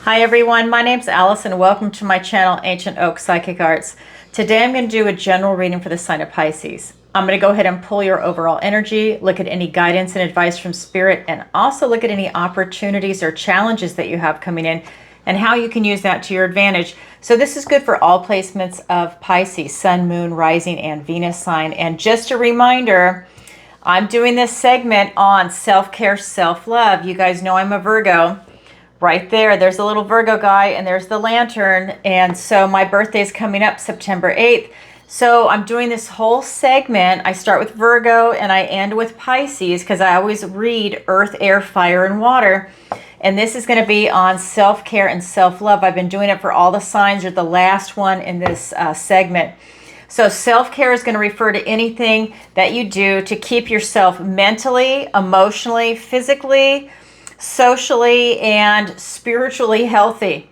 Hi everyone, my name's Alison. Welcome to my channel, Ancient Oak Psychic Arts. Today I'm going to do a general reading for the sign of Pisces. I'm going to go ahead and pull your overall energy, look at any guidance and advice from Spirit, and also look at any opportunities or challenges that you have coming in and how you can use that to your advantage. So this is good for all placements of Pisces, Sun, Moon, Rising, and Venus sign. And just a reminder, I'm doing this segment on self-care, self-love. You guys know I'm a Virgo. Right there's a little Virgo guy, and there's the lantern. And so my birthday is coming up September 8th. So I'm doing this whole segment. I start with Virgo and I end with Pisces because I always read Earth, Air, Fire, and Water. And this is going to be on self-care and self-love. I've been doing it for all the signs. You're the last one in this segment. So self-care is going to refer to anything that you do to keep yourself mentally, emotionally, physically, socially, and spiritually healthy.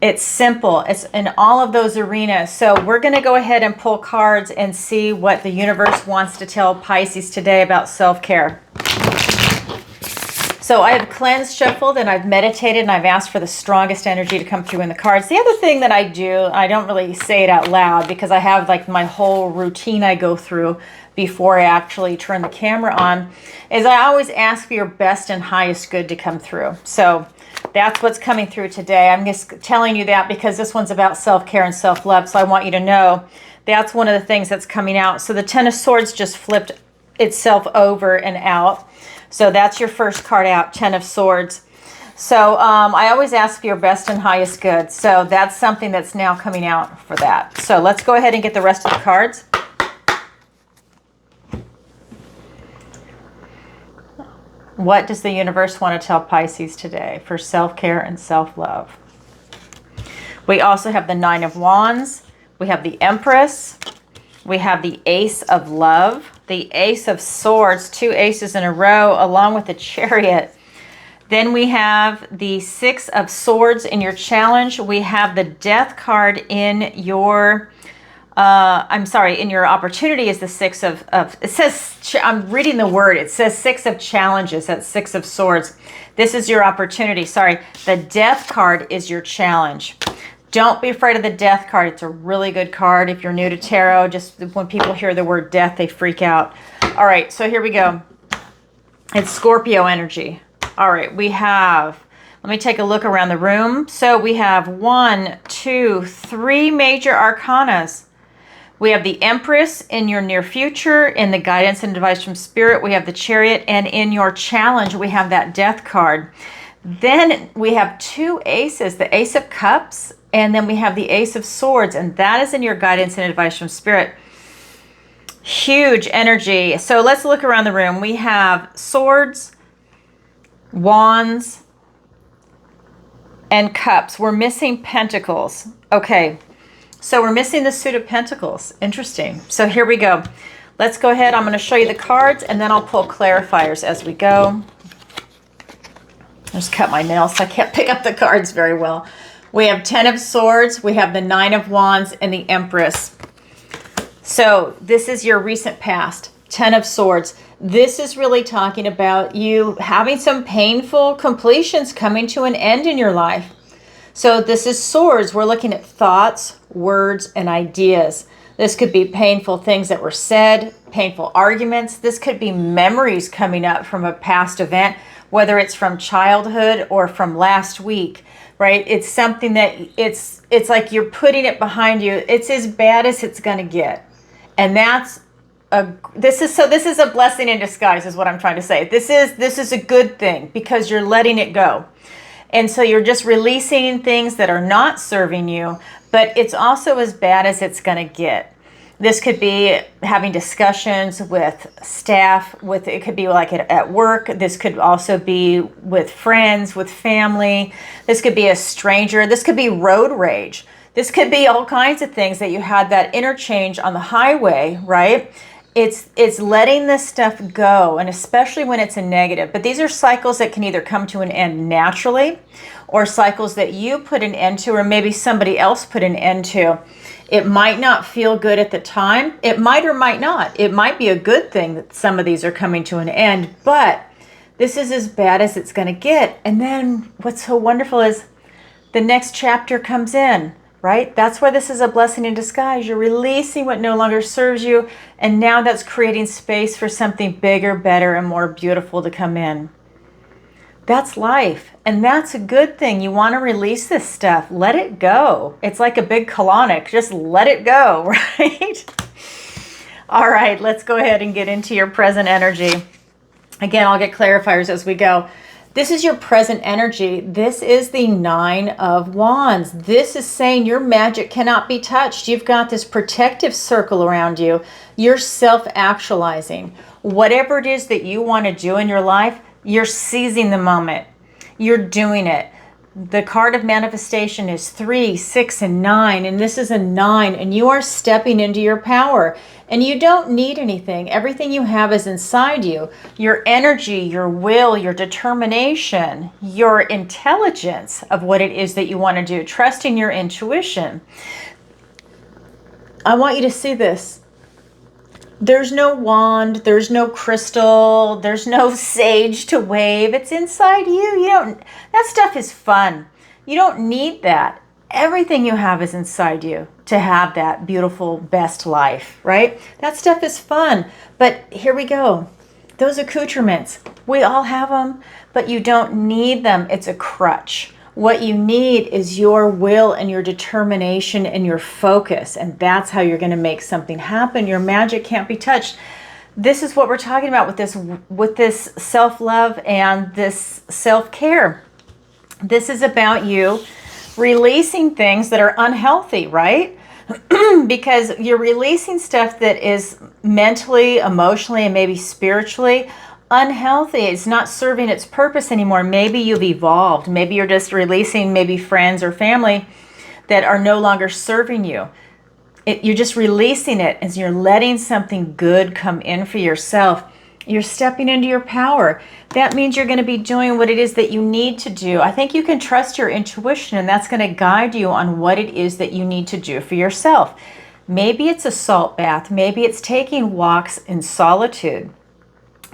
It's simple. It's in all of those arenas. So we're going to go ahead and pull cards and see what the universe wants to tell Pisces today about self-care. So I have cleansed, shuffled, and I've meditated, and I've asked for the strongest energy to come through in the cards. The other thing that I do, I don't really say it out loud because I have like my whole routine I go through before I actually turn the camera on, is I always ask for your best and highest good to come through. So that's what's coming through today. I'm just telling you that because this one's about self-care and self-love. So I want you to know that's one of the things that's coming out. So the Ten of Swords just flipped itself over and out. So that's your first card out, Ten of Swords. So I always ask for your best and highest good. So that's something that's now coming out for that. So let's go ahead and get the rest of the cards. What does the universe want to tell Pisces today for self-care and self-love? We also have the Nine of Wands. We have the Empress. We have the Ace of Love, the Ace of Swords, two aces in a row, along with the Chariot. Then we have the Six of Swords in your challenge. We have the Death card in your in your opportunity is the Six of it says, I'm reading the word, it says Six of Challenges, that's Six of Swords. This is your opportunity, sorry. The Death card is your challenge. Don't be afraid of the Death card. It's a really good card. If you're new to tarot, just when people hear the word death, they freak out. All right, so here we go. It's Scorpio energy. All right, we have, let me take a look around the room. So we have 1, 2, 3 major arcanas. We have the Empress in your near future, in the guidance and advice from Spirit. We have the Chariot, and in your challenge, we have that Death card. Then we have two aces, the Ace of Cups, and then we have the Ace of Swords, and that is in your guidance and advice from Spirit. Huge energy. So let's look around the room. We have swords, wands, and cups. We're missing pentacles. Okay. So we're missing the suit of pentacles. Interesting. So here we go. Let's go ahead. I'm going to show you the cards, and then I'll pull clarifiers as we go. I just cut my nails, so I can't pick up the cards very well. We have 10 of Swords. We have the 9 of Wands and the Empress. So this is your recent past. 10 of Swords. This is really talking about you having some painful completions coming to an end in your life. So this is swords. We're looking at thoughts, words, and ideas. This could be painful things that were said, painful arguments. This could be memories coming up from a past event, whether it's from childhood or from last week, right? It's something that it's like you're putting it behind you. It's as bad as it's going to get. And that's this is a blessing in disguise is what I'm trying to say. This is a good thing because you're letting it go. And so you're just releasing things that are not serving you, but it's also as bad as it's going to get. This could be having discussions with staff, it could be like at work. This could also be with friends, with family. This could be a stranger. This could be road rage. This could be all kinds of things that you had that interchange on the highway, right? It's letting this stuff go, and especially when it's a negative. But these are cycles that can either come to an end naturally or cycles that you put an end to or maybe somebody else put an end to. It might not feel good at the time. It might or might not. It might be a good thing that some of these are coming to an end, but This is as bad as it's going to get. And then what's so wonderful is the next chapter comes in, right? That's why this is a blessing in disguise. You're releasing what no longer serves you. And now that's creating space for something bigger, better, and more beautiful to come in. That's life. And that's a good thing. You want to release this stuff. Let it go. It's like a big colonic. Just let it go, right? All right, let's go ahead and get into your present energy. Again, I'll get clarifiers as we go. This is your present energy. This is the 9 of Wands. This is saying your magic cannot be touched. You've got this protective circle around you. You're self-actualizing. Whatever it is that you want to do in your life, you're seizing the moment. You're doing it. The card of manifestation is 3, 6, and 9. And this is a 9. And you are stepping into your power. And you don't need anything. Everything you have is inside you. Your energy, your will, your determination, your intelligence of what it is that you want to do. Trusting your intuition. I want you to see this. There's no wand, there's no crystal, there's no sage to wave. It's inside you. That stuff is fun. You don't need that. Everything you have is inside you to have that beautiful, best life, right? That stuff is fun. But here we go. Those accoutrements, we all have them, but you don't need them. It's a crutch. What you need is your will and your determination and your focus. And that's how you're going to make something happen. Your magic can't be touched. This is what we're talking about with this self-love and this self-care. This is about you releasing things that are unhealthy, right? Because you're releasing stuff that is mentally, emotionally, and maybe spiritually unhealthy. It's not serving its purpose anymore. Maybe you've evolved. Maybe you're just releasing maybe friends or family that are no longer serving you. You're just releasing it as you're letting something good come in for yourself. You're stepping into your power. That means you're going to be doing what it is that you need to do. I think you can trust your intuition, and that's going to guide you on what it is that you need to do for yourself. Maybe it's a salt bath. Maybe it's taking walks in solitude.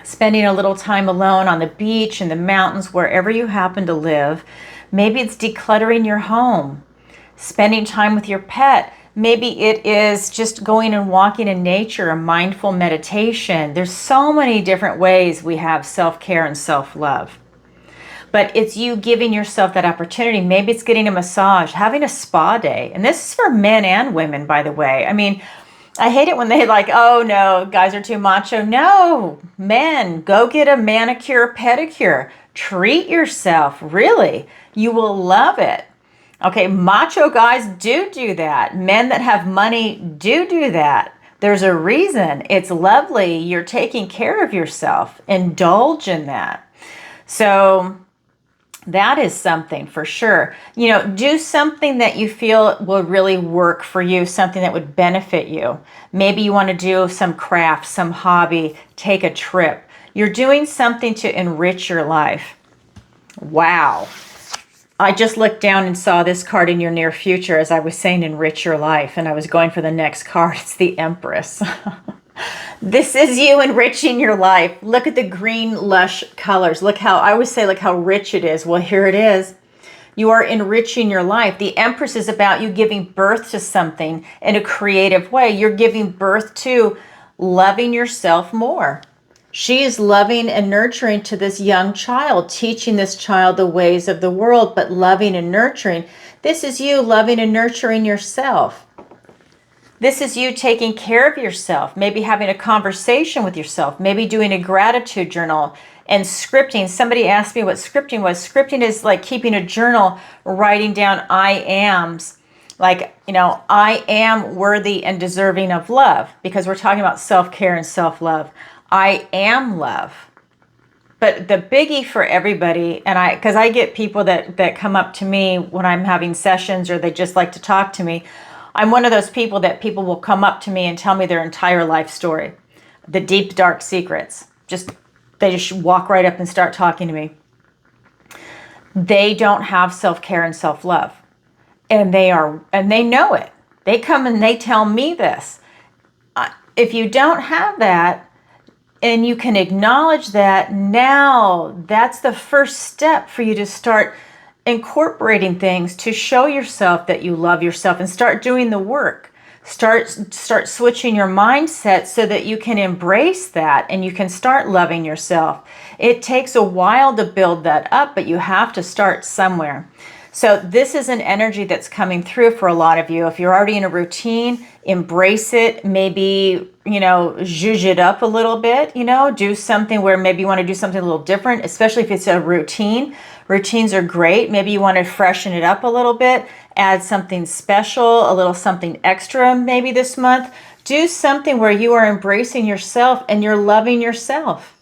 Spending a little time alone on the beach, in the mountains, wherever you happen to live. Maybe it's decluttering your home, spending time with your pet. Maybe it is just going and walking in nature, a mindful meditation. There's so many different ways we have self-care and self-love. But it's you giving yourself that opportunity. Maybe it's getting a massage, having a spa day. And this is for men and women, by the way. I mean, I hate it when they like, oh no, guys are too macho. No, men, go get a manicure, pedicure. Treat yourself, really. You will love it. Okay, macho guys do that. Men that have money do that. There's a reason. It's lovely. You're taking care of yourself. Indulge in that. So that is something for sure. Do something that you feel will really work for you, something that would benefit you. Maybe you want to do some craft, some hobby, take a trip. You're doing something to enrich your life. Wow. I just looked down and saw this card in your near future as I was saying enrich your life, and I was going for the next card. It's the Empress. This is you enriching your life. Look at the green, lush colors. Look how, I always say, look how rich it is. Well, here it is. You are enriching your life. The Empress is about you giving birth to something in a creative way. You're giving birth to loving yourself more. She is loving and nurturing to this young child, teaching this child the ways of the world, but loving and nurturing. This is you loving and nurturing yourself. This is you taking care of yourself, maybe having a conversation with yourself, maybe doing a gratitude journal and scripting. Somebody asked me what scripting was. Scripting is like keeping a journal, writing down I ams. Like, I am worthy and deserving of love, because we're talking about self-care and self-love. I am love. But the biggie for everybody, and because I get people that come up to me when I'm having sessions, or they just like to talk to me. I'm one of those people that people will come up to me and tell me their entire life story, the deep, dark secrets. They just walk right up and start talking to me. They don't have self-care and self-love, and they know it. They come and they tell me this. If you don't have that, and you can acknowledge that now, that's the first step for you to start incorporating things to show yourself that you love yourself and start doing the work. Start switching your mindset so that you can embrace that and you can start loving yourself. It takes a while to build that up, but you have to start somewhere. So this is an energy that's coming through for a lot of you. If you're already in a routine, embrace it. Maybe, zhuzh it up a little bit, do something where maybe you want to do something a little different, especially if it's a routine. Routines are great. Maybe you want to freshen it up a little bit, add something special, a little something extra maybe this month. Do something where you are embracing yourself and you're loving yourself.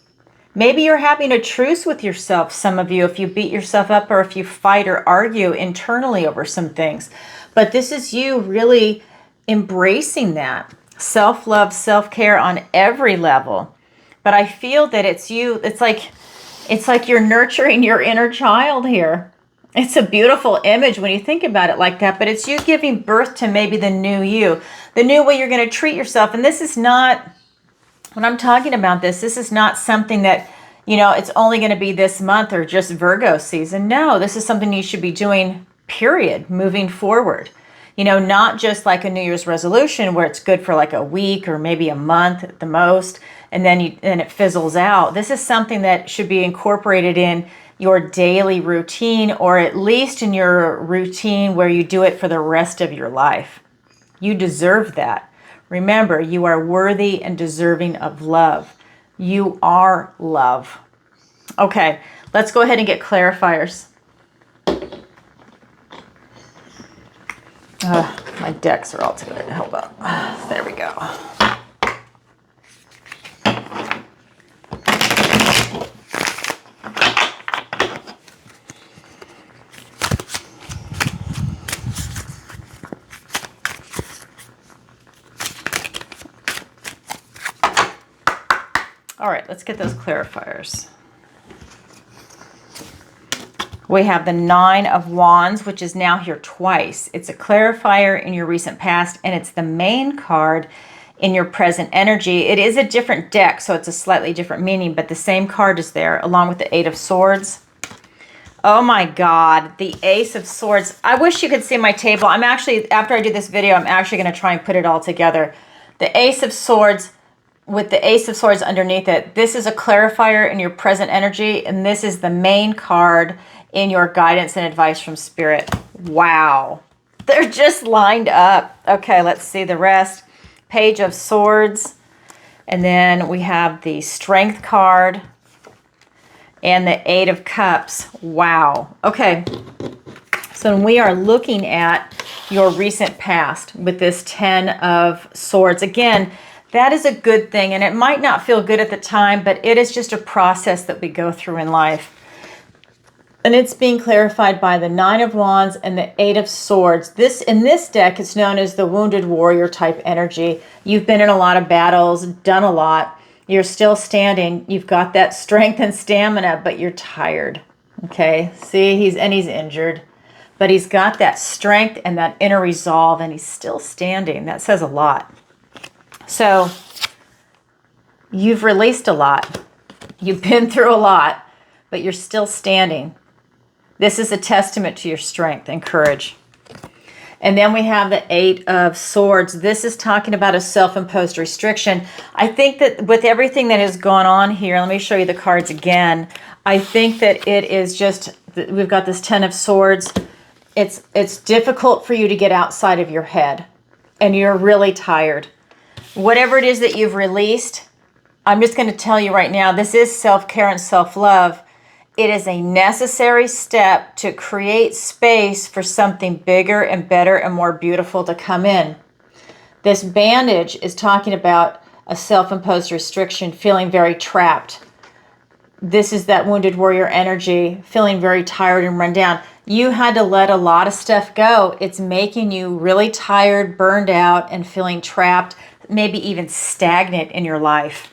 Maybe you're having a truce with yourself, some of you, if you beat yourself up or if you fight or argue internally over some things. But this is you really embracing that. Self-love, self-care on every level. But I feel that it's you, it's like you're nurturing your inner child here. It's a beautiful image when you think about it like that, but it's you giving birth to maybe the new you, the new way you're going to treat yourself. And this is not, when I'm talking about this is not something that, it's only going to be this month or just Virgo season. No, this is something you should be doing, period, moving forward. Not just like a New Year's resolution where it's good for like a week or maybe a month at the most, and then it fizzles out. This is something that should be incorporated in your daily routine, or at least in your routine where you do it for the rest of your life. You deserve that. Remember, you are worthy and deserving of love. You are love. Okay, let's go ahead and get clarifiers. My decks are all together. Hold on. There we go. All right, let's get those clarifiers. We have the 9 of Wands, which is now here twice. It's a clarifier in your recent past, and it's the main card in your present energy. It is a different deck, so it's a slightly different meaning, but the same card is there, along with the 8 of Swords. Oh my God, the Ace of Swords. I wish you could see my table. I'm actually, after I do this video, I'm actually going to try and put it all together. The Ace of Swords with the Ace of Swords underneath it. This is a clarifier in your present energy, and this is the main card in your guidance and advice from Spirit. Wow. They're just lined up. Okay, let's see the rest. Page of Swords. And then we have the Strength card and the 8 of Cups. Wow. Okay. So we are looking at your recent past with this 10 of Swords. Again, that is a good thing, and it might not feel good at the time, but it is just a process that we go through in life. And it's being clarified by the 9 of Wands and the 8 of Swords. In this deck, it's known as the Wounded Warrior type energy. You've been in a lot of battles, done a lot. You're still standing. You've got that strength and stamina, but you're tired. Okay, see, he's injured. But he's got that strength and that inner resolve, and he's still standing. That says a lot. So you've released a lot. You've been through a lot, but you're still standing. This is a testament to your strength and courage. And then we have the 8 of Swords. This is talking about a self-imposed restriction. I think that with everything that has gone on here, let me show you the cards again. I think that it is just, we've got this 10 of Swords. It's difficult for you to get outside of your head, and you're really tired. Whatever it is that you've released, I'm just going to tell you right now, this is self-care and self-love. It is a necessary step to create space for something bigger and better and more beautiful to come in. This bandage is talking about a self-imposed restriction, feeling very trapped. This is that wounded warrior energy, feeling very tired and run down. You had to let a lot of stuff go. It's making you really tired, burned out, and feeling trapped, maybe even stagnant in your life.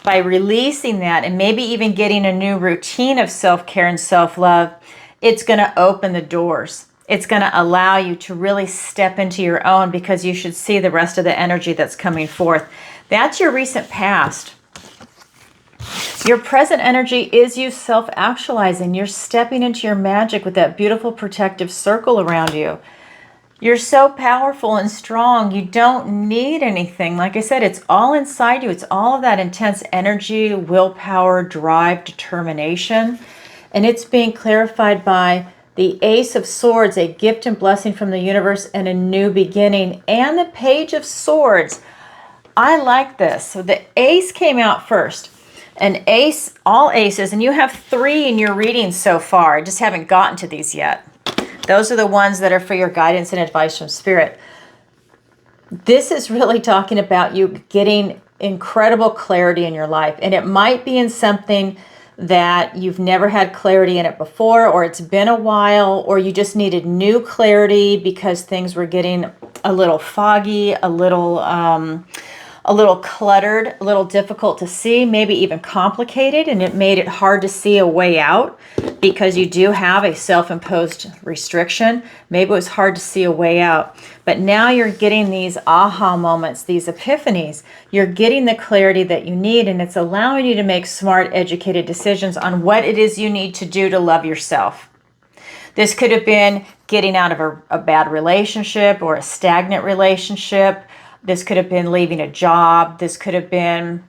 By releasing that and maybe even getting a new routine of self-care and self-love, it's going to open the doors. It's going to allow you to really step into your own, because you should see the rest of the energy that's coming forth. That's your recent past. Your present energy is you self-actualizing. You're stepping into your magic with that beautiful protective circle around you. You're so powerful and strong. You don't need anything. Like I said, it's all inside you. It's all of that intense energy, willpower, drive, determination. And it's being clarified by the Ace of Swords, a gift and blessing from the universe and a new beginning. And the Page of Swords. I like this. So the Ace came out first. An ace, all aces, and you have 3 in your readings so far. I just haven't gotten to these yet. Those are the ones that are for your guidance and advice from Spirit. This is really talking about you getting incredible clarity in your life. And it might be in something that you've never had clarity in it before, or it's been a while, or you just needed new clarity because things were getting a little foggy, a little cluttered, a little difficult to see, maybe even complicated, and it made it hard to see a way out because you do have a self-imposed restriction. Maybe it was hard to see a way out, but now you're getting these aha moments, these epiphanies. You're getting the clarity that you need, and it's allowing you to make smart, educated decisions on what it is you need to do to love yourself. This could have been getting out of a bad relationship or a stagnant relationship. This could have been leaving a job. This could have been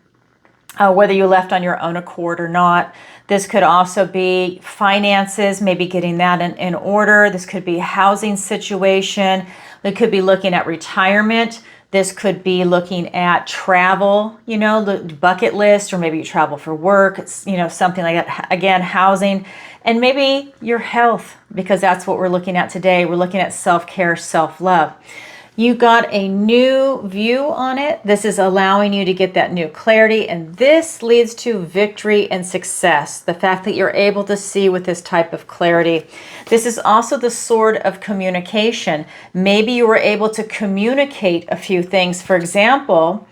whether you left on your own accord or not. This could also be finances, maybe getting that in order. This could be a housing situation. It could be looking at retirement. This could be looking at travel, you know, the bucket list, or maybe you travel for work. It's, you know, something like that. Again, housing, and maybe your health, because that's what we're looking at today. We're looking at self-care, self-love. You got a new view on it. This is allowing you to get that new clarity, and this leads to victory and success. The fact that you're able to see with this type of clarity. This is also the sword of communication. Maybe you were able to communicate a few things. For example,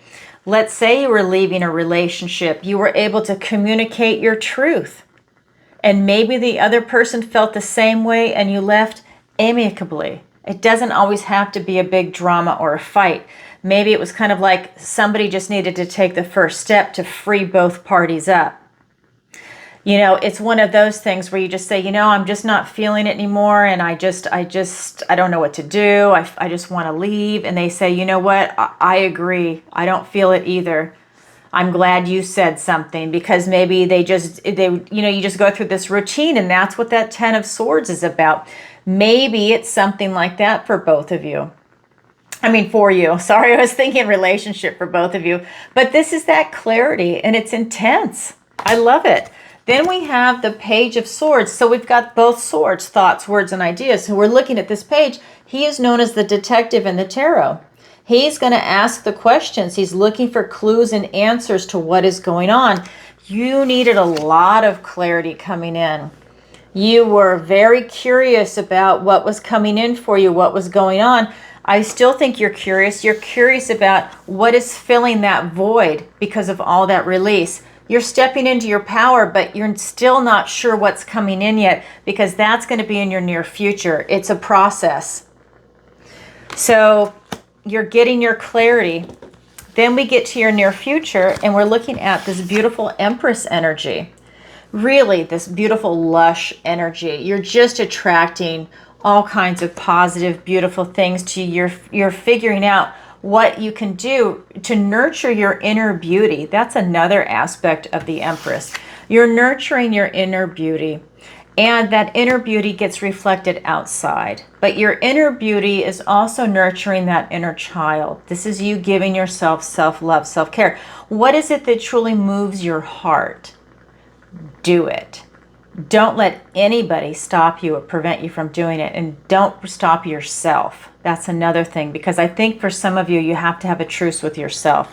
let's say you were leaving a relationship. You were able to communicate your truth, and maybe the other person felt the same way and you left amicably. It doesn't always have to be a big drama or a fight. Maybe it was kind of like somebody just needed to take the first step to free both parties up. You know, it's one of those things where you just say, you know, I'm just not feeling it anymore, and I don't know what to do. I just want to leave. And they say, you know what? I agree. I don't feel it either. I'm glad you said something, because maybe you just go through this routine, and that's what that 10 of Swords is about. Maybe it's something like that for both of you. I mean, for you. Sorry, I was thinking relationship for both of you. But this is that clarity, and it's intense. I love it. Then we have the Page of Swords. So we've got both swords, thoughts, words, and ideas. So we're looking at this page. He is known as the detective in the tarot. He's going to ask the questions. He's looking for clues and answers to what is going on. You needed a lot of clarity coming in. You were very curious about what was coming in for you, what was going on. I still think you're curious. You're curious about what is filling that void because of all that release. You're stepping into your power, but you're still not sure what's coming in yet, because that's going to be in your near future. It's a process. So you're getting your clarity. Then we get to your near future, and we're looking at this beautiful Empress energy. Really, this beautiful, lush energy. You're just attracting all kinds of positive, beautiful things to you. You're figuring out what you can do to nurture your inner beauty. That's another aspect of the Empress. You're nurturing your inner beauty, and that inner beauty gets reflected outside. But your inner beauty is also nurturing that inner child. This is you giving yourself self-love, self-care. What is it that truly moves your heart? Do it. Don't let anybody stop you or prevent you from doing it, and don't stop yourself. That's another thing, because I think for some of you, you have to have a truce with yourself.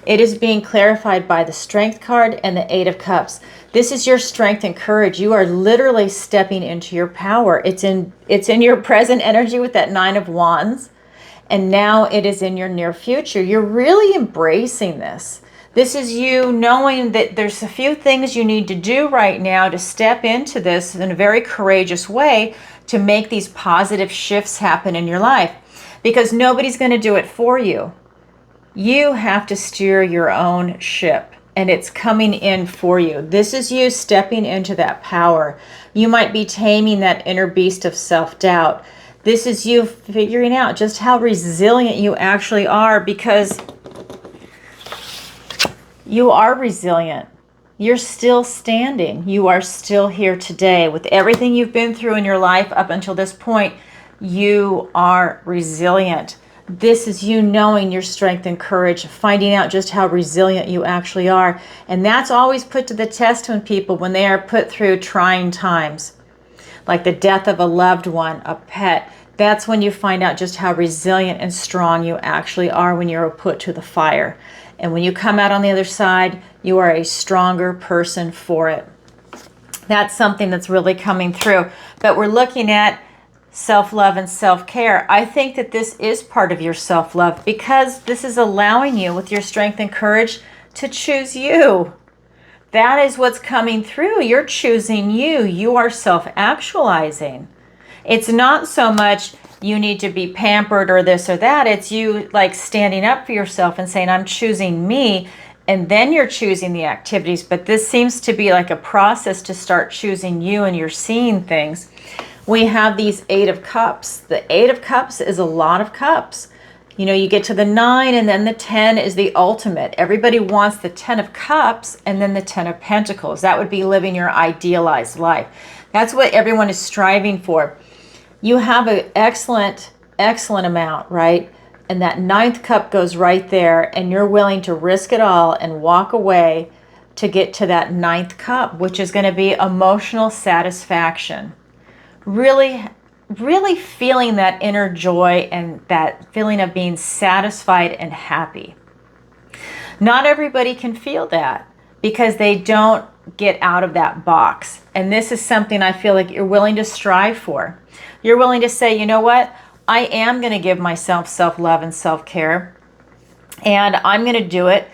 It is being clarified by the Strength card and the 8 of Cups. This is your strength and courage. You are literally stepping into your power. It's in your present energy with that 9 of Wands, and now it is in your near future. You're really embracing this. This is you knowing that there's a few things you need to do right now to step into this in a very courageous way to make these positive shifts happen in your life, because nobody's going to do it for you. You have to steer your own ship. and it's coming in for you. This is you stepping into that power. You might be taming that inner beast of self-doubt. This is you figuring out just how resilient you actually are, because you are resilient. You're still standing. You are still here today. With everything you've been through in your life up until this point, you are resilient. This is you knowing your strength and courage, finding out just how resilient you actually are. And that's always put to the test when they are put through trying times, like the death of a loved one, a pet. That's when you find out just how resilient and strong you actually are, when you're put to the fire. And when you come out on the other side, you are a stronger person for it. That's something that's really coming through. But we're looking at self-love and self-care. I think that this is part of your self-love, because this is allowing you, with your strength and courage, to choose you. That is what's coming through. You're choosing you. You are self-actualizing. It's not so much you need to be pampered or this or that. It's you like standing up for yourself and saying, I'm choosing me. And then you're choosing the activities. But this seems to be like a process to start choosing you, and you're seeing things. We have these 8 of Cups. The 8 of Cups is a lot of cups. You know, you get to the 9, and then the 10 is the ultimate. Everybody wants the 10 of Cups and then the 10 of Pentacles. That would be living your idealized life. That's what everyone is striving for. You have an excellent amount, right? And that 9th cup goes right there, and you're willing to risk it all and walk away to get to that 9th cup, which is going to be emotional satisfaction. Really feeling that inner joy and that feeling of being satisfied and happy. Not everybody can feel that, because they don't get out of that box. And this is something I feel like you're willing to strive for. You're willing to say, you know what? I am going to give myself self-love and self-care, and I'm going to do it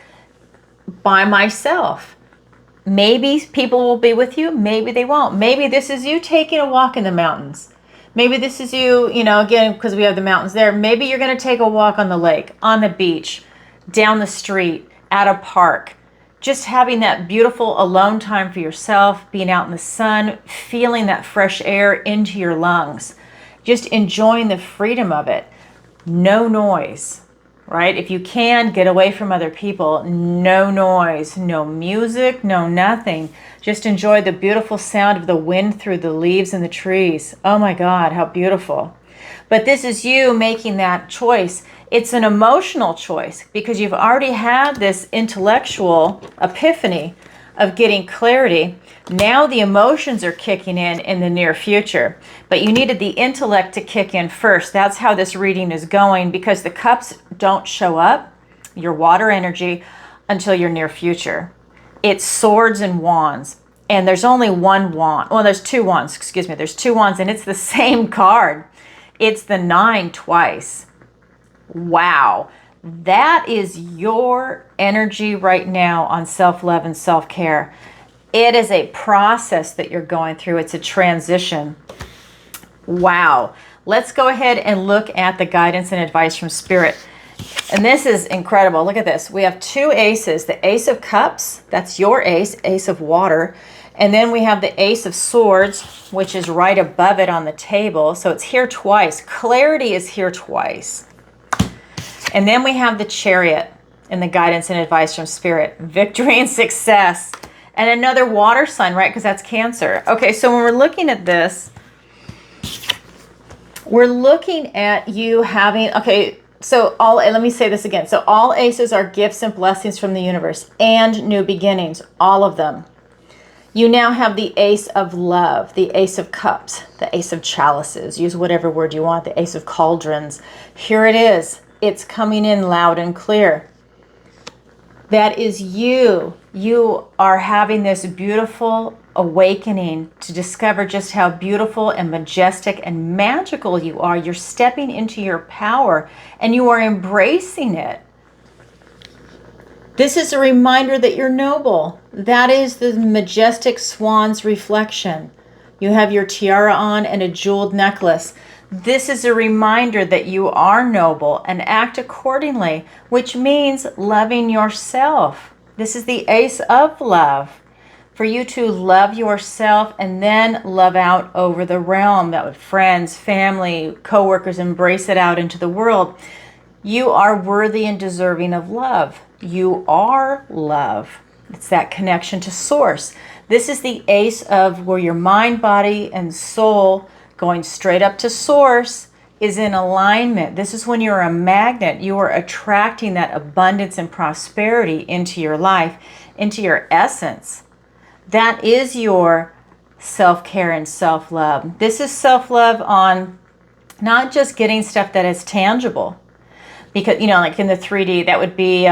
by myself. Maybe people will be with you. Maybe they won't. Maybe this is you taking a walk in the mountains. Maybe this is you, again, because we have the mountains there. Maybe you're going to take a walk on the lake, on the beach, down the street, at a park. Just having that beautiful alone time for yourself, being out in the sun, feeling that fresh air into your lungs, just enjoying the freedom of it. No noise, right? If you can, get away from other people. No noise, no music, no nothing. Just enjoy the beautiful sound of the wind through the leaves and the trees. Oh my God, how beautiful. But this is you making that choice. It's an emotional choice, because you've already had this intellectual epiphany of getting clarity. Now the emotions are kicking in the near future. But you needed the intellect to kick in first. That's how this reading is going, because the cups don't show up, your water energy, until your near future. It's swords and wands. And there's only one wand. Well, there's 2 wands, excuse me. There's 2 wands, and it's the same card. It's the 9 twice. Wow. That is your energy right now on self-love and self-care. It is a process that you're going through. It's a transition. Wow. Let's go ahead and look at the guidance and advice from Spirit. And this is incredible. Look at this. We have 2 aces. The Ace of Cups, that's your ace, Ace of Water. And then we have the Ace of Swords, which is right above it on the table. So it's here twice. Clarity is here twice. And then we have the Chariot in the guidance and advice from Spirit. Victory and success. And another water sign, right? Because that's Cancer. Okay, so when we're looking at this, we're looking at you having, okay, so let me say this again. So all aces are gifts and blessings from the universe and new beginnings, all of them. You now have the Ace of Love, the Ace of Cups, the Ace of Chalices. Use whatever word you want, the Ace of Cauldrons. Here it is. It's coming in loud and clear. That is you. You are having this beautiful awakening to discover just how beautiful and majestic and magical you are. You're stepping into your power and you are embracing it. This is a reminder that you're noble. That is the majestic swan's reflection. You have your tiara on and a jeweled necklace. This is a reminder that you are noble and act accordingly, which means loving yourself. This is the Ace of Love. For you to love yourself and then love out over the realm. That would friends, family, co-workers, embrace it out into the world. You are worthy and deserving of love. You are love. It's that connection to source. This is the Ace of where your mind, body, and soul going straight up to source is in alignment. This is when you're a magnet. You are attracting that abundance and prosperity into your life, into your essence. That is your self-care and self-love. This is self-love on not just getting stuff that is tangible. Because, you know, like in the 3D, that would be,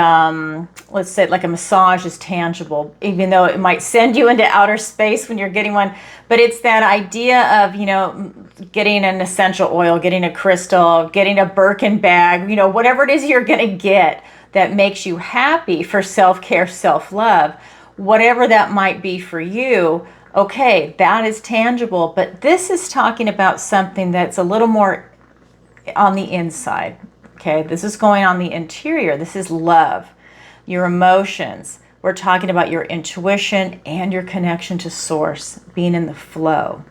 let's say like a massage is tangible, even though it might send you into outer space when you're getting one. But it's that idea of, you know, getting an essential oil, getting a crystal, getting a Birkin bag, you know, whatever it is you're going to get that makes you happy for self-care, self-love. Whatever that might be for you, okay, that is tangible. But this is talking about something that's a little more on the inside, okay? This is going on the interior. This is love, your emotions. We're talking about your intuition and your connection to source, being in the flow.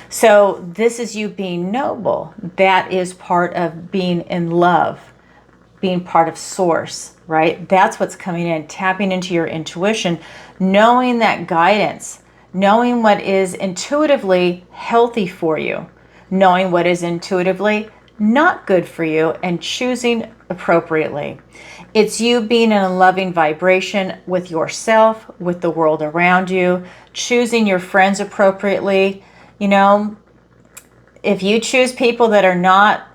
So this is you being noble. That is part of being in love, being part of source, right? That's what's coming in, tapping into your intuition, knowing that guidance, knowing what is intuitively healthy for you, knowing what is intuitively not good for you, and choosing appropriately. It's you being in a loving vibration with yourself, with the world around you, choosing your friends appropriately. You know, if you choose people that are not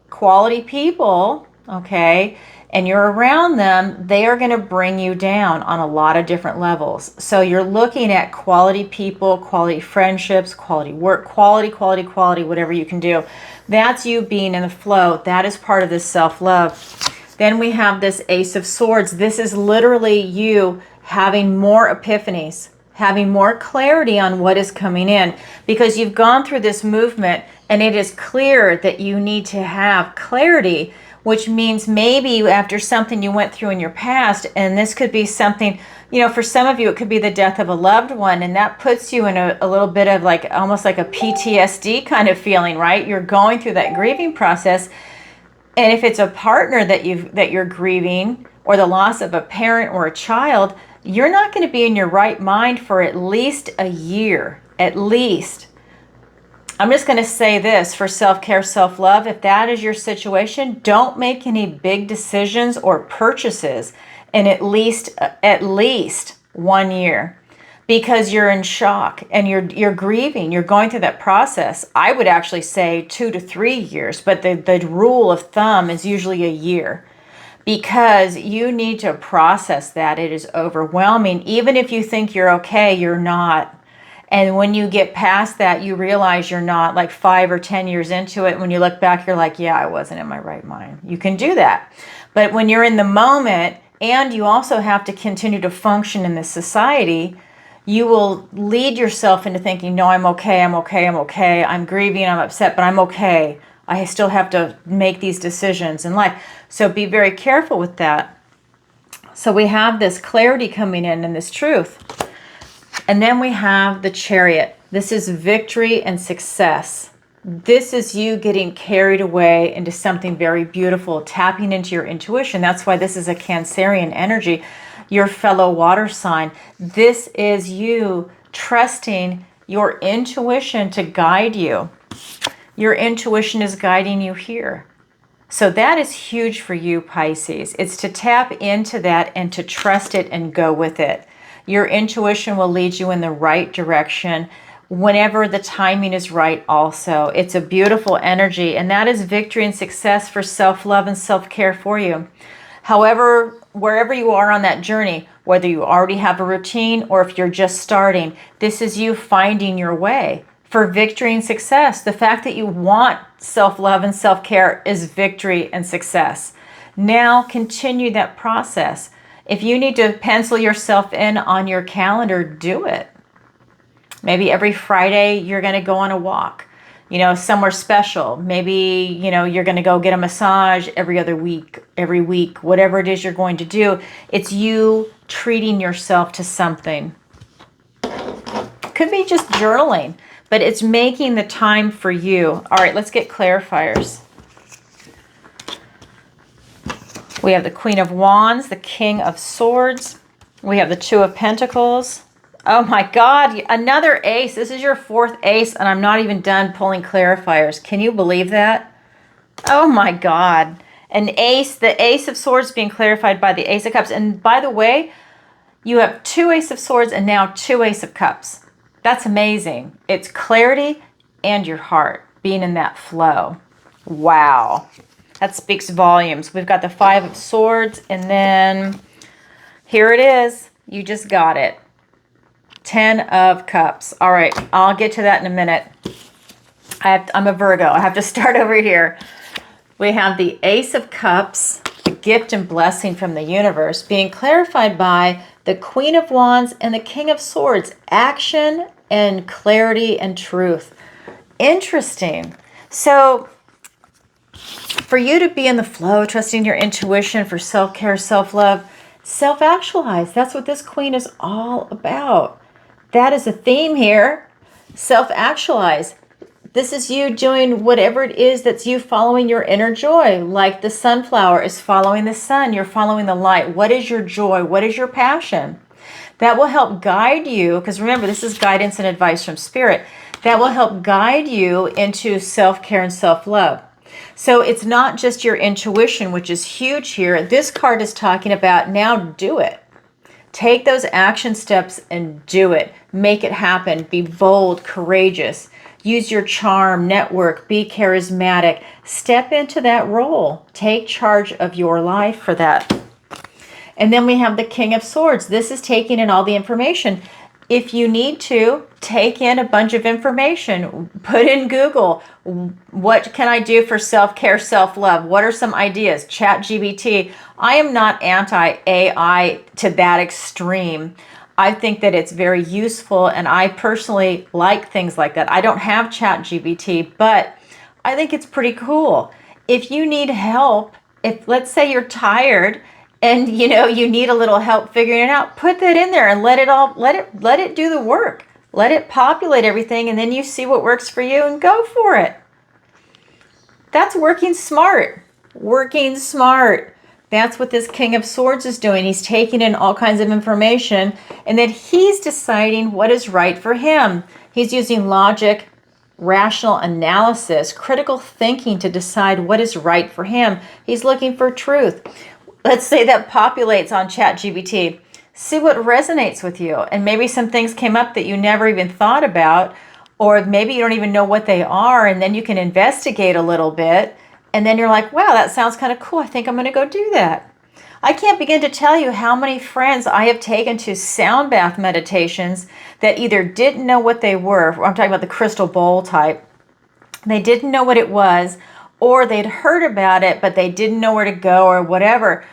quality people, okay, and you're around them, they are going to bring you down on a lot of different levels. So you're looking at quality people, quality friendships, quality work, quality, whatever you can do. That's you being in the flow. That is part of this self-love. Then we have this Ace of Swords. This is literally you having more epiphanies, having more clarity on what is coming in, because you've gone through this movement and it is clear that you need to have clarity, which means maybe after something you went through in your past, and this could be something, you know, for some of you, it could be the death of a loved one, and that puts you in a little bit of like, almost like a PTSD kind of feeling, right? You're going through that grieving process. And if it's a partner that you're grieving, or the loss of a parent or a child, you're not going to be in your right mind for at least a year, at least. I'm just going to say this for self-care, self-love. If that is your situation, don't make any big decisions or purchases in at least 1 year, because you're in shock and you're grieving. You're going through that process. I would actually say 2 to 3 years, but the rule of thumb is usually a year, because you need to process that. It is overwhelming. Even if you think you're okay, you're not. And when you get past that, you realize you're not, like 5 or 10 years into it. When you look back, you're like, yeah, I wasn't in my right mind. You can do that. But when you're in the moment, and you also have to continue to function in this society, you will lead yourself into thinking, no, I'm okay, I'm grieving, I'm upset, but I'm okay. I still have to make these decisions in life. So be very careful with that. So we have this clarity coming in and this truth. And then we have the Chariot. This is victory and success. This is you getting carried away into something very beautiful, tapping into your intuition. That's why this is a Cancerian energy, your fellow water sign. This is you trusting your intuition to guide you. Your intuition is guiding you here. So that is huge for you, Pisces. It's to tap into that and to trust it and go with it. Your intuition will lead you in the right direction whenever the timing is right also. It's a beautiful energy, and that is victory and success for self-love and self-care for you. However, wherever you are on that journey, whether you already have a routine or if you're just starting, this is you finding your way for victory and success. The fact that you want self-love and self-care is victory and success. Now continue that process. If you need to pencil yourself in on your calendar, do it. Maybe every Friday you're going to go on a walk, you know, somewhere special. Maybe, you know, you're going to go get a massage every week, whatever it is you're going to do. It's you treating yourself to something. Could be just journaling, but it's making the time for you. All right, let's get clarifiers. We have the Queen of Wands, the King of Swords. We have the Two of Pentacles. Oh my God, another ace. This is your fourth ace, and I'm not even done pulling clarifiers. Can you believe that? Oh my God. An ace, the Ace of Swords being clarified by the Ace of Cups. And by the way, you have two Ace of Swords and now two Ace of Cups. That's amazing. It's clarity and your heart being in that flow. Wow. That speaks volumes. We've got the Five of Swords, and then here it is. You just got it. 10 of Cups. All right, I'll get to that in a minute. I'm a Virgo. I have to start over here. We have the Ace of Cups, the gift and blessing from the universe, being clarified by the Queen of Wands and the King of Swords. Action and clarity and truth. Interesting. So for you to be in the flow, trusting your intuition for self-care, self-love, self-actualize. That's what this Queen is all about. That is a theme here. Self-actualize. This is you doing whatever it is that's you following your inner joy. Like the sunflower is following the sun. You're following the light. What is your joy? What is your passion? That will help guide you, because remember, this is guidance and advice from Spirit. That will help guide you into self-care and self-love. So it's not just your intuition, which is huge here. This card is talking about now do it. Take those action steps and do it. Make it happen. Be bold, courageous. Use your charm, network, be charismatic. Step into that role. Take charge of your life for that. And then we have the King of Swords. This is taking in all the information. If you need to, take in a bunch of information. Put in Google, what can I do for self-care, self-love? What are some ideas? ChatGPT. I am not anti-AI to that extreme. I think that it's very useful, and I personally like things like that. I don't have ChatGPT, but I think it's pretty cool. If you need help, if let's say you're tired and you need a little help figuring it out, put that in there and let it do the work. Let it populate everything, and then you see what works for you and go for it. That's working smart. Working smart. That's what this King of Swords is doing. He's taking in all kinds of information, and then he's deciding what is right for him. He's using logic, rational analysis, critical thinking to decide what is right for him. He's looking for truth. Let's say that populates on ChatGPT. See what resonates with you. And maybe some things came up that you never even thought about, or maybe you don't even know what they are, and then you can investigate a little bit. And then you're like, wow, that sounds kind of cool. I think I'm going to go do that. I can't begin to tell you how many friends I have taken to sound bath meditations that either didn't know what they were. I'm talking about the crystal bowl type. They didn't know what it was, or they'd heard about it, but they didn't know where to go or whatever.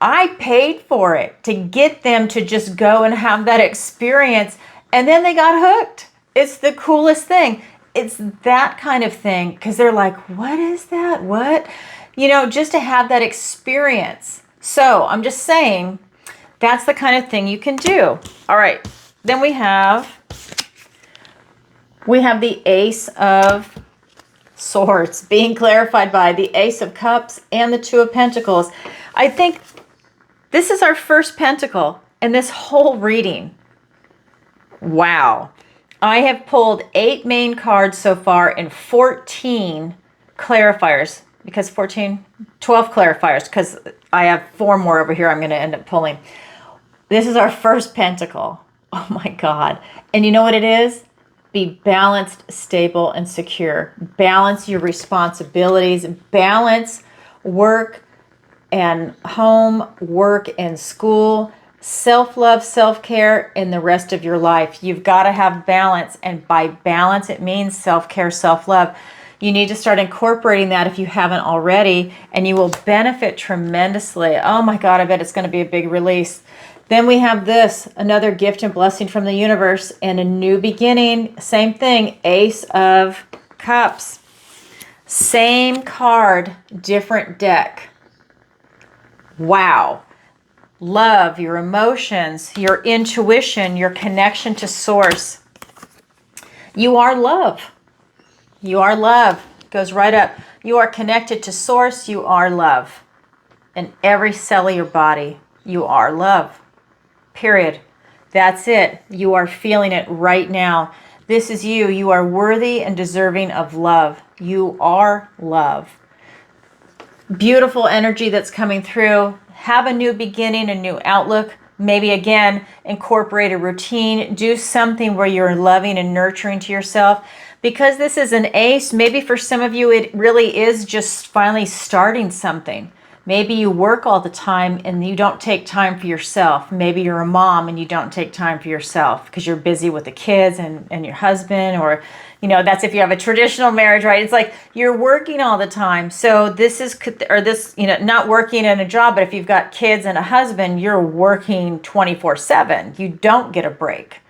I paid for it to get them to just go and have that experience, and then they got hooked. It's the coolest thing. It's that kind of thing, because they're like, what is that? What? Just to have that experience. So I'm just saying, that's the kind of thing you can do. All right. Then we have the Ace of Swords being clarified by the Ace of Cups and the Two of Pentacles. I think this is our first pentacle in this whole reading. Wow. I have pulled 8 main cards so far and 14 clarifiers, because 12 clarifiers, because I have 4 more over here I'm going to end up pulling. This is our first pentacle. Oh my God. And you know what it is? Be balanced, stable, and secure. Balance your responsibilities. Balance work and home, work and school, self-love, self-care, in the rest of your life. You've got to have balance. And by balance, it means self-care, self-love. You need to start incorporating that if you haven't already, and you will benefit tremendously. Oh my God, I bet it's going to be a big release. Then we have this, another gift and blessing from the universe and a new beginning. Same thing, Ace of Cups. Same card, different deck. Wow. love, your emotions, your intuition, your connection to source. You are love. You are love. Goes right up. You are connected to source. You are love. In every cell of your body, you are love. Period. That's it. You are feeling it right now. This is you. You are worthy and deserving of love. You are love. Beautiful energy that's coming through. Have a new beginning, a new outlook. Maybe again, incorporate a routine. Do something where you're loving and nurturing to yourself. Because this is an ace, maybe for some of you, it really is just finally starting something. Maybe you work all the time and you don't take time for yourself. Maybe you're a mom and you don't take time for yourself because you're busy with the kids and your husband, or, you know, that's if you have a traditional marriage, right? It's like you're working all the time. So this is, or this, you know, not working in a job, but if you've got kids and a husband, you're working 24/7. You don't get a break.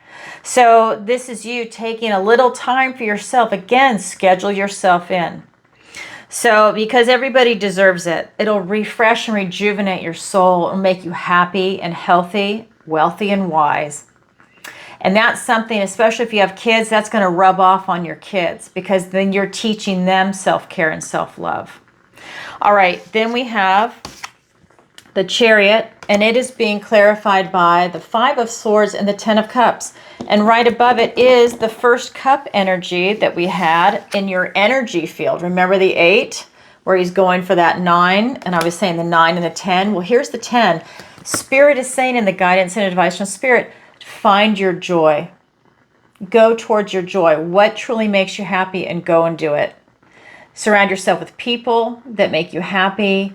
So this is you taking a little time for yourself. Again, schedule yourself in. So because everybody deserves it. It'll refresh and rejuvenate your soul. It'll make you happy and healthy, wealthy and wise. And that's something, especially if you have kids, that's going to rub off on your kids because then you're teaching them self-care and self-love. All right, then we have the Chariot, and it is being clarified by the Five of Swords and the Ten of Cups. And right above it is the first cup energy that we had in your energy field. Remember the 8, where he's going for that 9, and I was saying the 9 and the 10. Well, here's the 10. Spirit is saying in the guidance and advice from Spirit, find your joy. Go towards your joy. What truly makes you happy, and go and do it. Surround yourself with people that make you happy.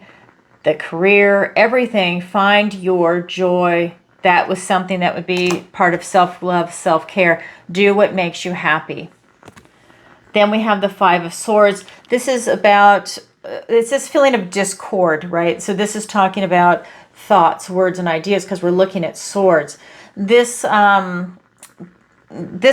The career, everything, find your joy. That was something that would be part of self-love, self-care. Do what makes you happy. Then we have the Five of Swords. This is about, it's this feeling of discord, right? So this is talking about thoughts, words, and ideas because we're looking at swords. This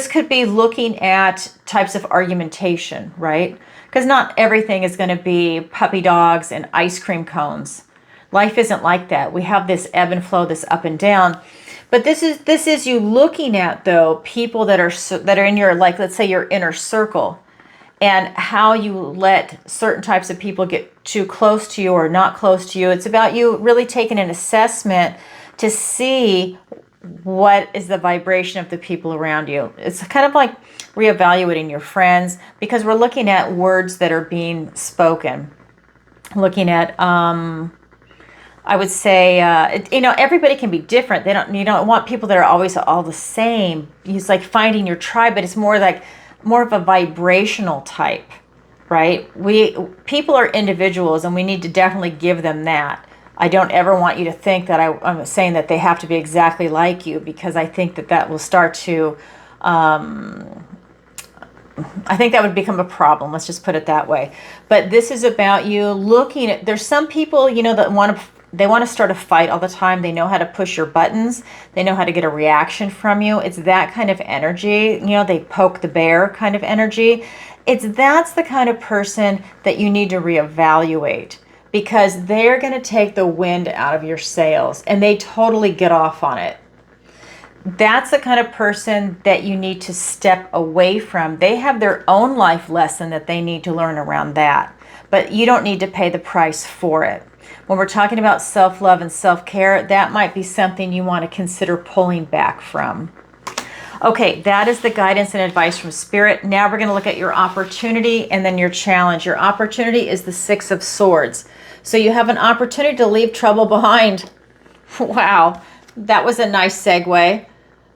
could be looking at types of argumentation, right? Because not everything is going to be puppy dogs and ice cream cones. Life isn't like that. We have this ebb and flow, this up and down. But this is you looking at, though, people that are in your, like, let's say your inner circle, and how you let certain types of people get too close to you or not close to you. It's about you really taking an assessment to see what is the vibration of the people around you. It's kind of like reevaluating your friends, because we're looking at words that are being spoken. Looking at, I would say, you know, everybody can be different. You don't want people that are always all the same. It's like finding your tribe, but it's more of a vibrational type, right? People are individuals, and we need to definitely give them that. I don't ever want you to think that I'm saying that they have to be exactly like you, because I think that will start to, I think that would become a problem. Let's just put it that way. But this is about you looking at, there's some people, you know, that want to start a fight all the time. They know how to push your buttons. They know how to get a reaction from you. It's that kind of energy. You know, they poke the bear kind of energy. That's the kind of person that you need to reevaluate, because they're going to take the wind out of your sails, and they totally get off on it. That's the kind of person that you need to step away from. They have their own life lesson that they need to learn around that, but you don't need to pay the price for it. When we're talking about self-love and self-care, that might be something you want to consider pulling back from. Okay, that is the guidance and advice from Spirit. Now we're going to look at your opportunity and then your challenge. Your opportunity is the Six of Swords. So you have an opportunity to leave trouble behind. Wow, that was a nice segue.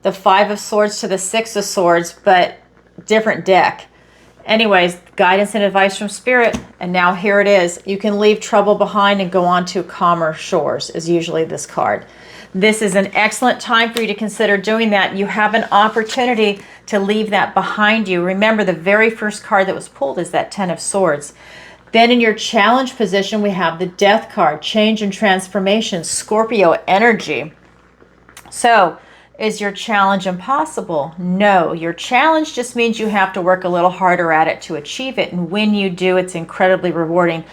The Five of Swords to the Six of Swords, but different deck. Anyways, guidance and advice from Spirit. And now here it is. You can leave trouble behind and go on to calmer shores, is usually this card. This is an excellent time for you to consider doing that. You have an opportunity to leave that behind you. Remember, the very first card that was pulled is that Ten of Swords. Then in your challenge position, we have the Death card, change and transformation, Scorpio energy. So, is your challenge impossible? No, your challenge just means you have to work a little harder at it to achieve it. And when you do, it's incredibly rewarding.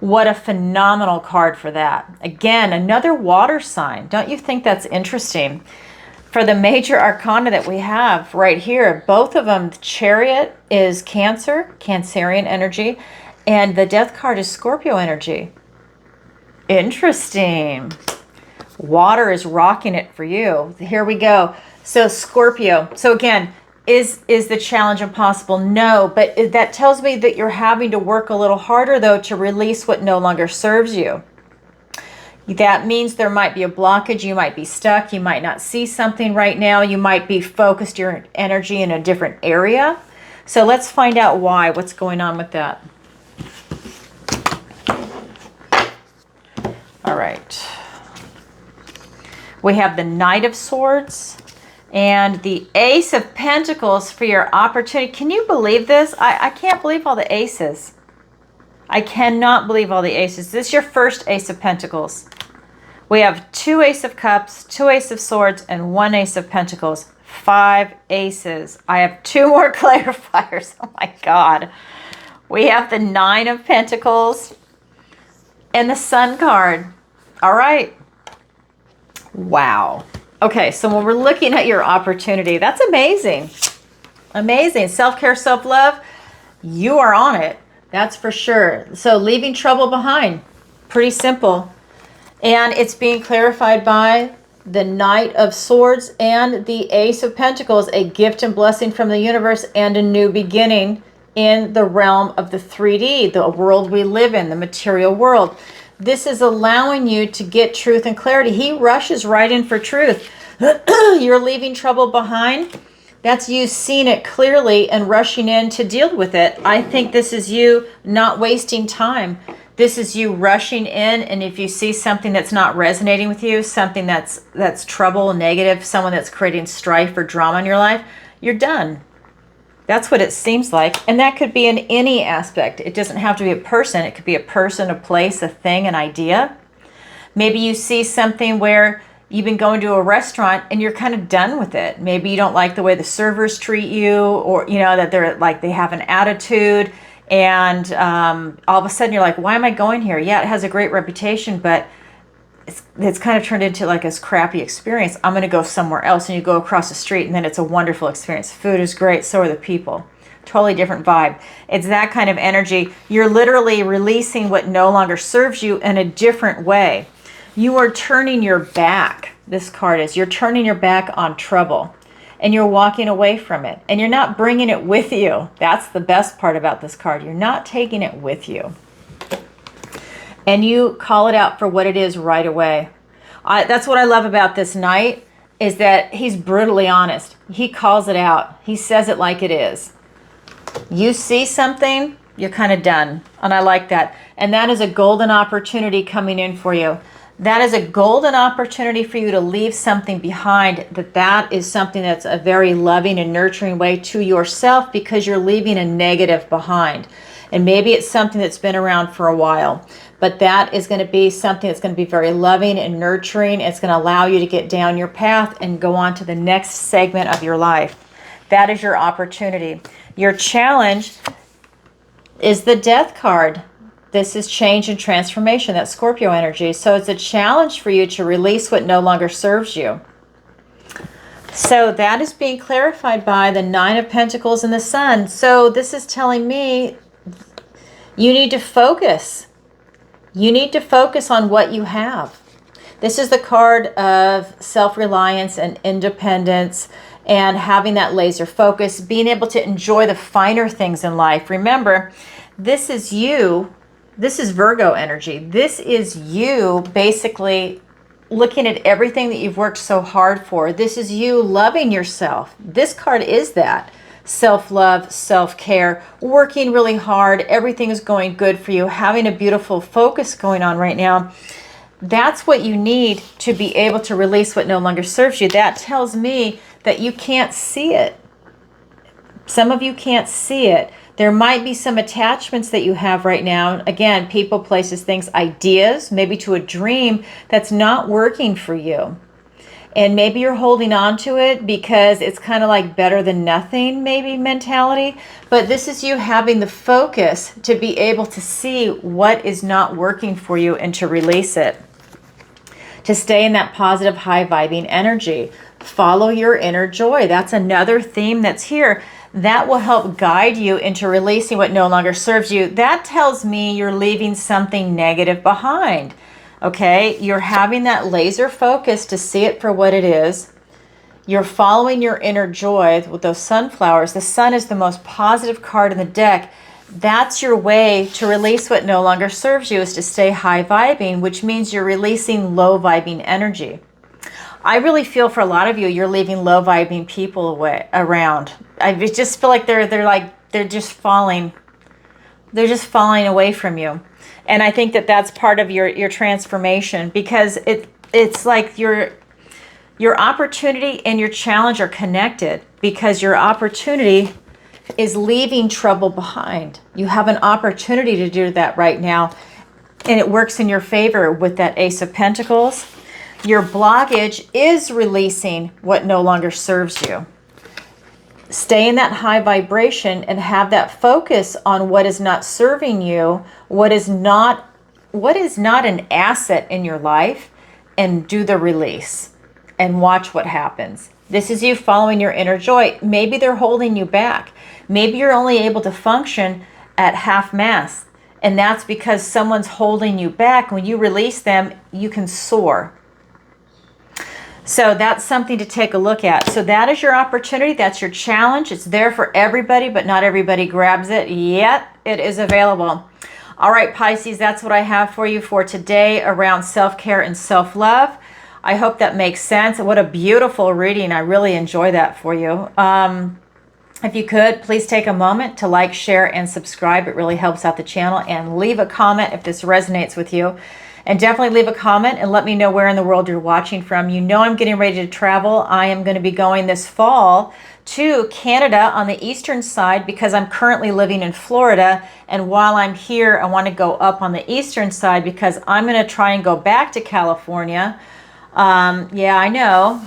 What a phenomenal card for that. Again, another water sign. Don't you think that's interesting? For the major arcana that we have right here, both of them, the Chariot is Cancer, Cancerian energy, and the Death card is Scorpio energy. Interesting. Water is rocking it for you. Here we go. So Scorpio. So again, is the challenge impossible? No, but that tells me that you're having to work a little harder, though, to release what no longer serves you. That means there might be a blockage. You might be stuck. You might not see something right now. You might be focused your energy in a different area. So let's find out why. What's going on with that? All right. We have the Knight of Swords and the Ace of Pentacles for your opportunity. Can you believe this? I can't believe all the aces. I cannot believe all the aces. This is your first Ace of Pentacles. We have 2 Ace of Cups, 2 Ace of Swords, and 1 Ace of Pentacles. 5 aces. I have 2 more clarifiers. Oh my God. We have the 9 of Pentacles and the Sun card. All right. Wow. Okay, so when we're looking at your opportunity, that's amazing. Amazing. Self-care, self-love, you are on it. That's for sure. So leaving trouble behind. Pretty simple. And it's being clarified by the Knight of Swords and the Ace of Pentacles, a gift and blessing from the universe and a new beginning in the realm of the 3D, the world we live in, the material world. This is allowing you to get truth and clarity. He rushes right in for truth. You're leaving trouble behind. That's you seeing it clearly and rushing in to deal with it. I think this is you not wasting time. This is you rushing in, and if you see something that's not resonating with you, something that's trouble, negative, someone that's creating strife or drama in your life, you're done. That's what it seems like. And that could be in any aspect. It doesn't have to be a person. It could be a person, a place, a thing, an idea. Maybe you see something where you've been going to a restaurant and you're kind of done with it. Maybe you don't like the way the servers treat you, or, you know, that they're like, they have an attitude, and all of a sudden you're like, why am I going here? Yeah, it has a great reputation, but it's kind of turned into like this crappy experience. I'm going to go somewhere else. And you go across the street and then it's a wonderful experience. Food is great. So are the people. Totally different vibe. It's that kind of energy. You're literally releasing what no longer serves you in a different way. You are turning your back. This card is, you're turning your back on trouble and you're walking away from it, and you're not bringing it with you. That's the best part about this card. You're not taking it with you. And you call it out for what it is right away. That's what I love about this Knight, is that he's brutally honest. He calls it out. He says it like it is. You see something, you're kind of done. And I like that. And that is a golden opportunity coming in for you. That is a golden opportunity for you to leave something behind. That is something that's a very loving and nurturing way to yourself, because you're leaving a negative behind. And maybe it's something that's been around for a while. But that is going to be something that's going to be very loving and nurturing. It's going to allow you to get down your path and go on to the next segment of your life. That is your opportunity. Your challenge is the Death card. This is change and transformation. That's Scorpio energy. So it's a challenge for you to release what no longer serves you. So that is being clarified by the 9 of Pentacles and the Sun. So this is telling me you need to focus. You need to focus on what you have. This is the card of self-reliance and independence and having that laser focus, being able to enjoy the finer things in life. Remember, this is you. This is Virgo energy. This is you basically looking at everything that you've worked so hard for. This is you loving yourself. This card is that. Self-love, self-care, working really hard, everything is going good for you, having a beautiful focus going on right now. That's what you need to be able to release what no longer serves you. That tells me that you can't see it. Some of you can't see it. There might be some attachments that you have right now. Again, people, places, things, ideas, maybe to a dream that's not working for you. And maybe you're holding on to it because it's kind of like better than nothing, maybe mentality. But this is you having the focus to be able to see what is not working for you and to release it. To stay in that positive, high vibing energy. Follow your inner joy. That's another theme that's here. That will help guide you into releasing what no longer serves you. That tells me you're leaving something negative behind. Okay, you're having that laser focus to see it for what it is. You're following your inner joy with those sunflowers. The sun is the most positive card in the deck. That's your way to release what no longer serves you, is to stay high vibing, which means you're releasing low vibing energy. I really feel for a lot of you, you're leaving low vibing people around. I just feel like they're just falling. They're just falling away from you. And I think that that's part of your transformation, because it's like your opportunity and your challenge are connected, because your opportunity is leaving trouble behind. You have an opportunity to do that right now, and it works in your favor with that Ace of Pentacles. Your blockage is releasing what no longer serves you. Stay in that high vibration and have that focus on what is not serving you, what is not an asset in your life, and do the release and watch what happens. This is you following your inner joy. Maybe they're holding you back. Maybe you're only able to function at half mast, and that's because someone's holding you back. When you release them, you can soar. So that's something to take a look at. So that is your opportunity. That's your challenge. It's there for everybody, but not everybody grabs it. Yet it is available. All right, Pisces, that's what I have for you for today around self-care and self-love. I hope that makes sense. What a beautiful reading. I really enjoy that for you. If you could, please take a moment to like, share, and subscribe. It really helps out the channel. And leave a comment if this resonates with you. And definitely leave a comment and let me know where in the world you're watching from. You know I'm getting ready to travel. I am going to be going this fall to Canada on the eastern side, because I'm currently living in Florida. And while I'm here, I want to go up on the eastern side because I'm going to try and go back to California. Yeah, I know.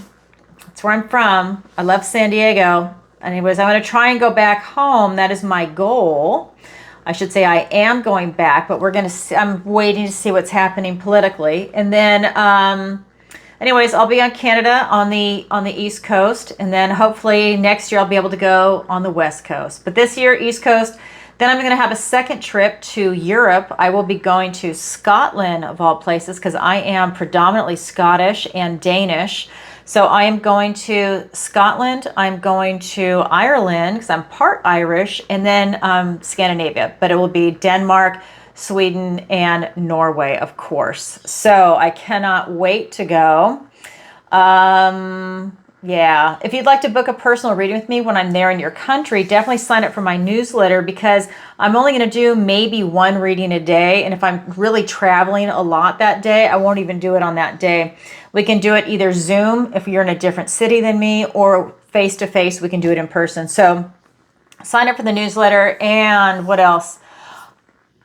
That's where I'm from. I love San Diego. Anyways, I'm going to try and go back home. That is my goal. I should say I am going back, but I'm waiting to see what's happening politically. And then, anyways, I'll be on Canada on the East Coast. And then hopefully next year I'll be able to go on the West Coast. But this year, East Coast. Then I'm going to have a second trip to Europe. I will be going to Scotland, of all places, because I am predominantly Scottish and Danish. So I am going to Scotland, I'm going to Ireland, because I'm part Irish, and then Scandinavia. But it will be Denmark, Sweden, and Norway, of course. So I cannot wait to go. Yeah, if you'd like to book a personal reading with me when I'm there in your country, definitely sign up for my newsletter, because I'm only going to do maybe one reading a day. And if I'm really traveling a lot that day, I won't even do it on that day. We can do it either Zoom if you're in a different city than me, or face-to-face, we can do it in person. So sign up for the newsletter. And what else?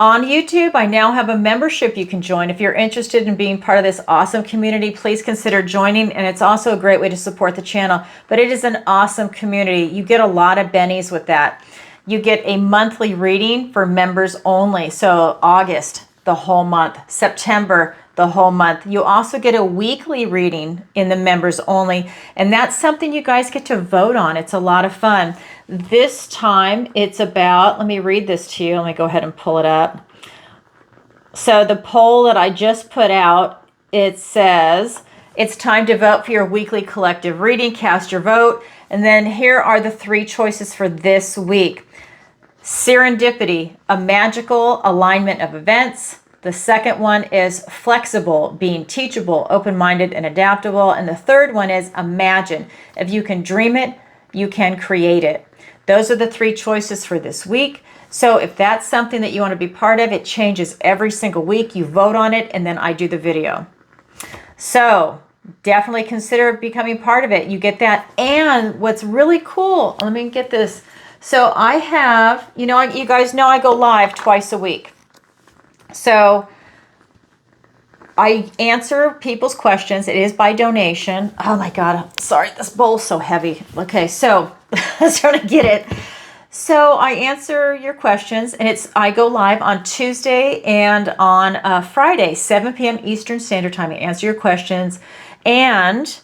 On YouTube, I now have a membership you can join. If you're interested in being part of this awesome community, please consider joining. And it's also a great way to support the channel. But it is an awesome community. You get a lot of bennies with that. You get a monthly reading for members only. So August, the whole month. September, the whole month. You also get a weekly reading in the members only. And that's something you guys get to vote on. It's a lot of fun. This time it's about, let me read this to you. Let me go ahead and pull it up. So the poll that I just put out, it says, it's time to vote for your weekly collective reading. Cast your vote. And then here are the 3 choices for this week. Serendipity, a magical alignment of events. The second one is flexible, being teachable, open-minded, and adaptable. And the third one is imagine. If you can dream it, you can create it. Those are the 3 choices for this week. So if that's something that you want to be part of, it changes every single week. You vote on it, and then I do the video. So definitely consider becoming part of it. You get that. And what's really cool, let me get this. So I have, you guys know I go live twice a week. So I answer people's questions. It is by donation. Oh my God, sorry, this bowl's so heavy. Okay, so let's try to get it. So I answer your questions, and I go live on Tuesday and on Friday, 7 p.m. Eastern Standard Time. I answer your questions. And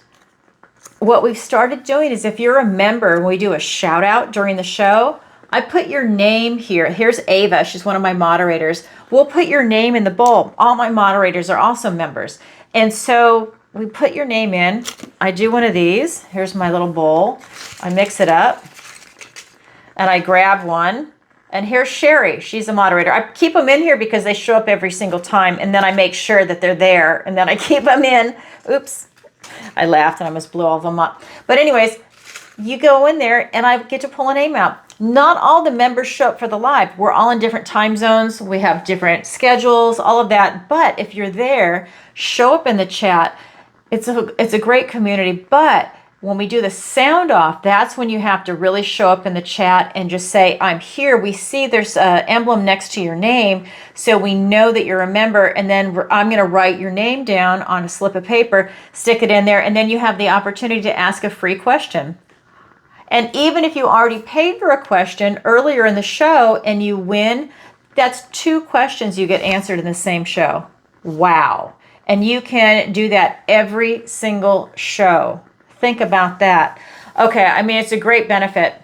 what we've started doing is, if you're a member, when we do a shout out during the show, I put your name here. Here's Ava. She's one of my moderators. We'll put your name in the bowl. All my moderators are also members. And so we put your name in. I do one of these. Here's my little bowl. I mix it up. And I grab one. And here's Sherry. She's a moderator. I keep them in here because they show up every single time. And then I make sure that they're there. And then I keep them in. Oops. I laughed and I almost blew all of them up. But anyways, you go in there and I get to pull a name out. Not all the members show up for the live. We're all in different time zones. We have different schedules, all of that. But if you're there, show up in the chat. It's a great community. But when we do the sound off, that's when you have to really show up in the chat and just say, I'm here. We see there's an emblem next to your name, so we know that you're a member. And then I'm going to write your name down on a slip of paper, stick it in there, and then you have the opportunity to ask a free question. And even if you already paid for a question earlier in the show and you win, that's 2 questions you get answered in the same show. Wow. And you can do that every single show. Think about that. Okay, I mean, it's a great benefit.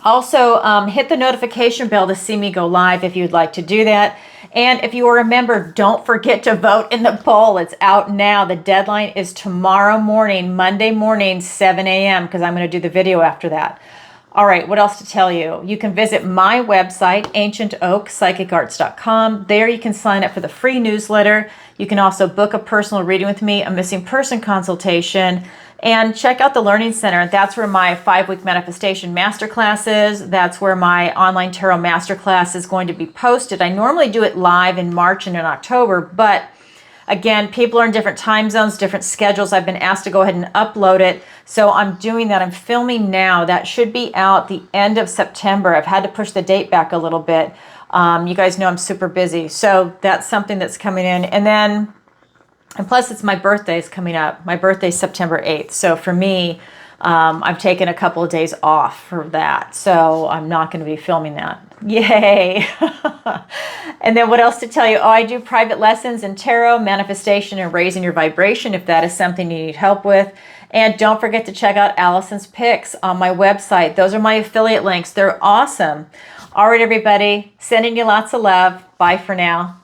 Also, hit the notification bell to see me go live if you'd like to do that. And if you are a member, don't forget to vote in the poll. It's out now. The deadline is tomorrow morning, Monday morning, 7 a.m., because I'm going to do the video after that. All right, what else to tell you? You can visit my website, ancientoakpsychicarts.com. There you can sign up for the free newsletter. You can also book a personal reading with me, a missing person consultation, and check out the Learning Center. That's where my 5-week manifestation masterclass is. That's where my online tarot masterclass is going to be posted. I normally do it live in March and in October, but again, people are in different time zones, different schedules. I've been asked to go ahead and upload it. So I'm doing that. I'm filming now. That should be out the end of September. I've had to push the date back a little bit. You guys know I'm super busy. So that's something that's coming in. And plus, it's my birthday is coming up. My birthday is September 8th. So for me, I've taken a couple of days off for that. So I'm not going to be filming that. Yay. And then what else to tell you? Oh, I do private lessons in tarot, manifestation, and raising your vibration if that is something you need help with. And don't forget to check out Alison's picks on my website. Those are my affiliate links. They're awesome. All right, everybody. Sending you lots of love. Bye for now.